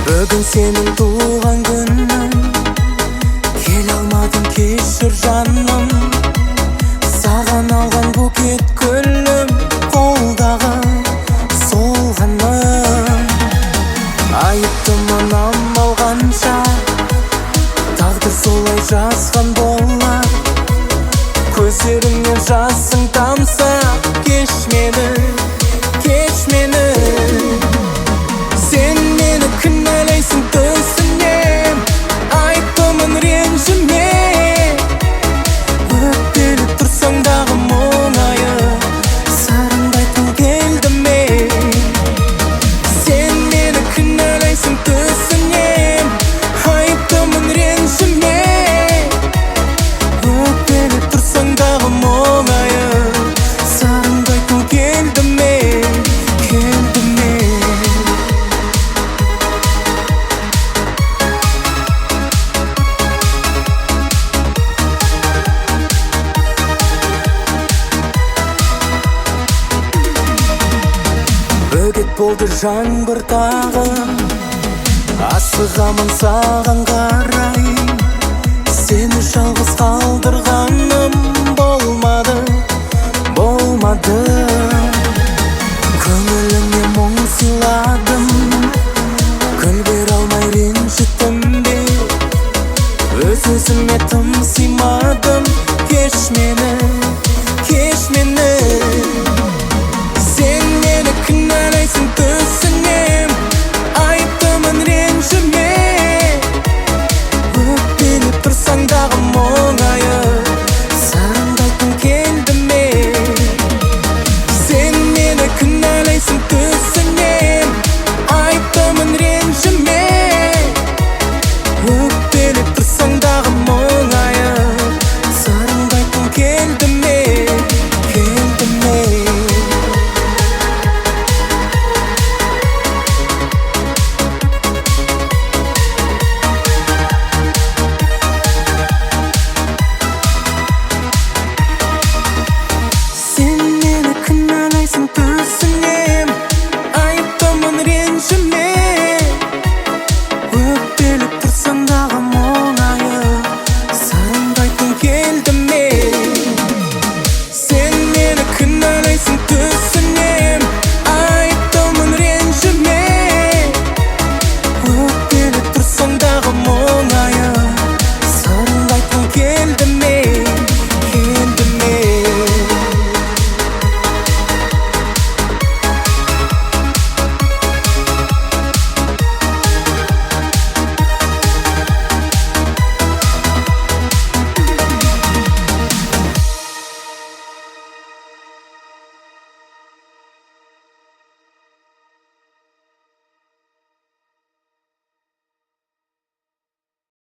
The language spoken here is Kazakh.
Бүгін сенің туған күнің, келе алмадым, кешір жаным. Саған алған букет гүлім, қолдағы солғаным. Айыптымын амал қанша, тағдыр солай жазған болар. Көздеріңнен жасың тамса, кеш мені, кеш мені. Сен мені кінәлайсың түсінем, айыптымын ренжіме. Өкпелеп тұрсаң дағы мұңайып, сарынды айтқым келді ме? Сен мені кінәлайсың түсінем, айыптымын ренжіме. Өкпелеп тұрсаң дағы мұңайып, сарынды айтқым келді ме? Келді ме? Бөгет болды жаңбыр тағы, асығамын саған қарай. Сені жалғыз қалдырғаным болмады, болмады. Көңіліңе